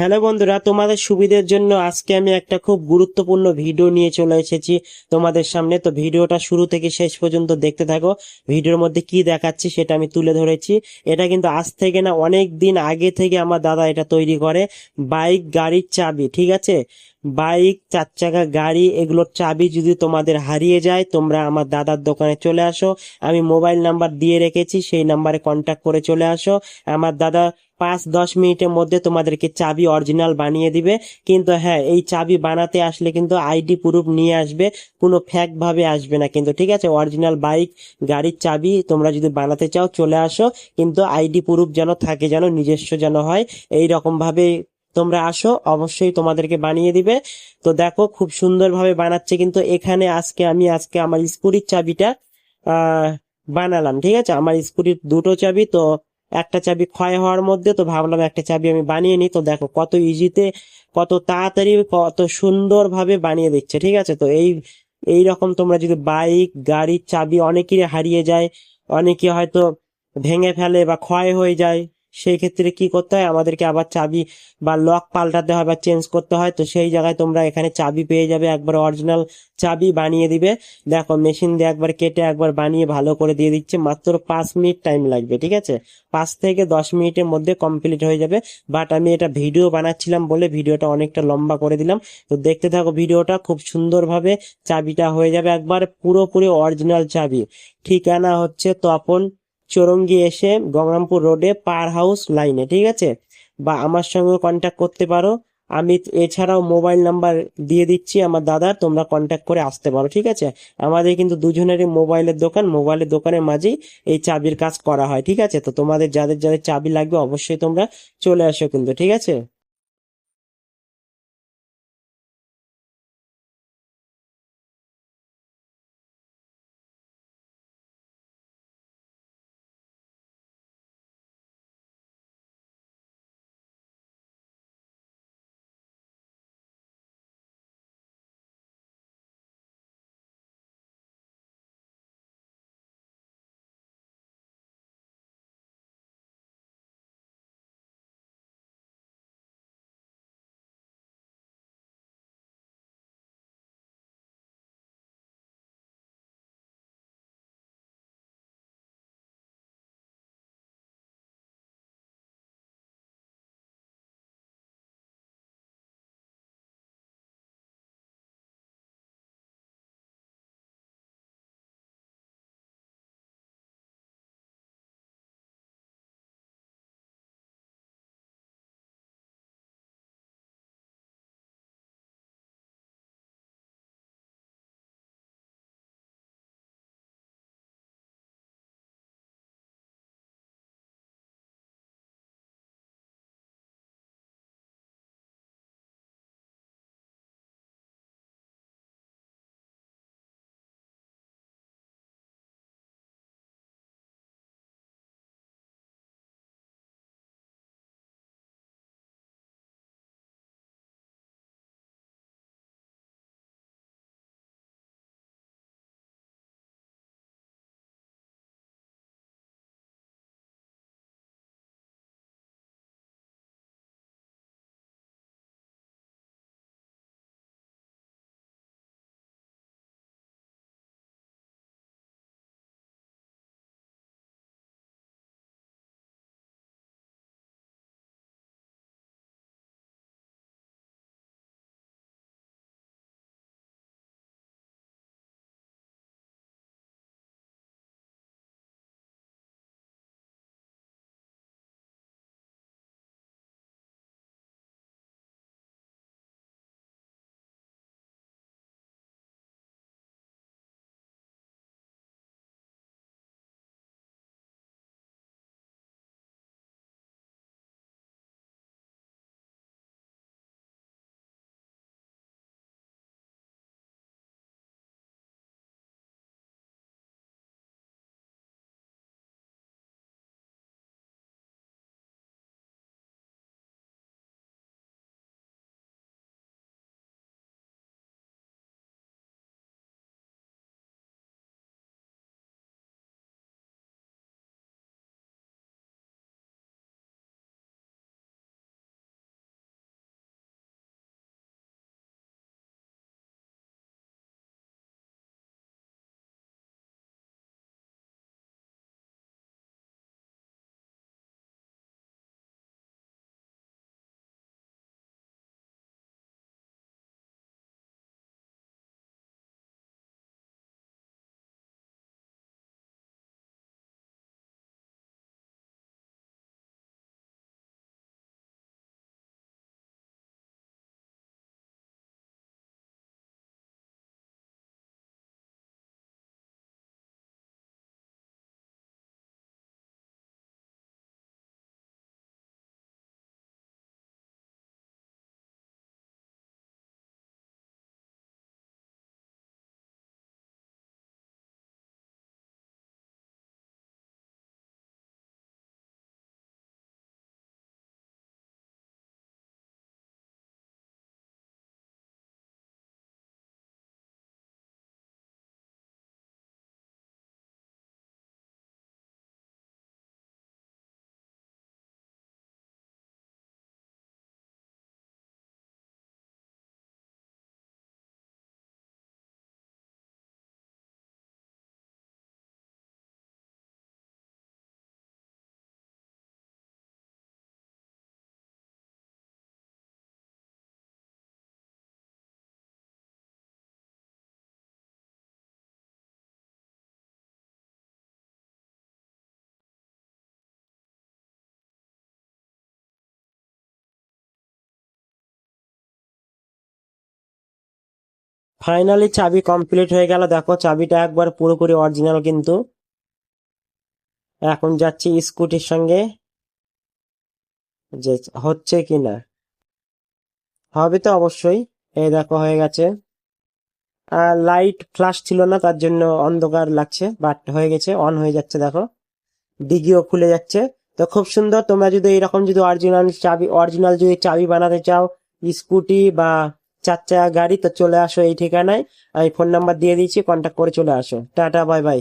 Hello বন্ধুরা, তোমাদের সুবিধার জন্য আজকে আমি একটা খুব গুরুত্বপূর্ণ ভিডিও নিয়ে চলে এসেছি তোমাদের সামনে। তো ভিডিওটা শুরু থেকে শেষ পর্যন্ত দেখতে থাকো। ভিডিওর মধ্যে কি দেখাচ্ছি সেটা আমি তুলে ধরেছি। এটা কিন্তু আজ থেকে না, অনেক দিন আগে থেকে আমার দাদা এটা তৈরি করে। বাইক গাড়ির চাবি, ঠিক আছে? বাইক, চার চাকা গাড়ি, এগুলোর চাবি যদি তোমাদের হারিয়ে যায়, তোমরা আমার দাদার দোকানে চলে আসো। আমি মোবাইল নাম্বার দিয়ে রেখেছি, সেই নাম্বারে কন্ট্যাক্ট করে চলে আসো। আমার দাদা 5-10 মিনিটের মধ্যে তোমাদেরকে চাবি অরিজিনাল বানিয়ে দিবে। কিন্তু হ্যাঁ, এই চাবি বানাতে আসলে কিন্তু আইডি প্রুফ নিয়ে আসবে, কোনো ফ্যাক ভাবে আসবে না কিন্তু, ঠিক আছে? অরিজিনাল বাইক গাড়ির চাবি তোমরা যদি বানাতে চাও চলে আসো, কিন্তু আইডি প্রুফ যেন থাকে, যেন নিজস্ব যেন হয়, এই রকম ভাবে তোমরা আসো, অবশ্যই তোমাদেরকে বানিয়ে দিবে। তো দেখো খুব সুন্দরভাবে বানাচ্ছে কিন্তু। এখানে আজকে আমার স্কুটির চাবিটা আহ বানালাম, ঠিক আছে? আমার স্কুটির দুটো চাবি তো, একটা চাবি ক্ষয় হওয়ার মধ্যে, তো ভাবলাম একটা চাবি আমি বানিয়ে নিই। তো দেখো কত ইজিতে, কত তাড়াতাড়ি, কত সুন্দরভাবে বানিয়ে দিচ্ছে, ঠিক আছে? তো এই রকম তোমরা যদি বাইক গাড়ির চাবি, অনেকেরই হারিয়ে যায়, অনেকে হয়তো ভেঙে ফেলে বা ক্ষয় হয়ে যায়, সেই ক্ষেত্রে কি করতে হয়, আমাদেরকে আবার চাবি বা লক পাল্টাতে হয় বা চেঞ্জ করতে হয়। তো সেই জায়গায় তোমরা এখানে চাবি পেয়ে যাবে, একবার অরিজিনাল চাবি বানিয়ে দিবে। দেখো মেশিন দিয়ে একবার কেটে একবার বানিয়ে ভালো করে দিয়ে দিচ্ছে, মাত্র 5 মিনিট টাইম লাগবে, ঠিক আছে? 5 থেকে 10 মিনিটের মধ্যে কমপ্লিট হয়ে যাবে। বাট আমি এটা ভিডিও বানাচ্ছিলাম বলে ভিডিওটা অনেকটা লম্বা করে দিলাম। তো দেখতে থাকো ভিডিওটা, খুব সুন্দরভাবে চাবিটা হয়ে যাবে একবার পুরোপুরি অরিজিনাল চাবি। ঠিকানা হচ্ছে তপন চৌরঙ্গি এসে গঙ্গারামপুর রোডে পার হাউস লাইনে, ঠিক আছে? বা আমার সঙ্গে কন্ট্যাক্ট করতে পারো। আমি এছাড়াও মোবাইল নাম্বার দিয়ে দিচ্ছি আমার দাদার, তোমরা কন্ট্যাক্ট করে আসতে পারো, ঠিক আছে? আমাদের কিন্তু দুজনেরই মোবাইলের দোকান, মোবাইলের দোকানের মাঝেই এই চাবির কাজ করা হয়, ঠিক আছে? তো তোমাদের যাদের যাদের চাবি লাগবে অবশ্যই তোমরা চলে আসো কিন্তু, ঠিক আছে? ফাইনালি চাবি কমপ্লিট হয়ে গেল, দেখো চাবিটা একবার পুরোপুরি অরিজিনাল কিন্তু। এখন যাচ্ছি স্কুটির সঙ্গে, যে হচ্ছে কিনা। হবে তো অবশ্যই। এই দেখো হয়ে গেছে। আর লাইট ফ্ল্যাশ ছিল না, তার জন্য অন্ধকার লাগছে, বাট হয়ে গেছে, অন হয়ে যাচ্ছে দেখো। ডিগিও খুলে যাচ্ছে। তো খুব সুন্দর। তোমরা যদি এরকম যদি অরিজিনাল যদি চাবি বানাতে চাও স্কুটি বা 4 চাকা গাড়ি, তো চলে আসো এই ঠিকানায়। আমি ফোন নাম্বার দিয়ে দিচ্ছি, কন্ট্যাক্ট করে চলে আসো। Tata, bye bye.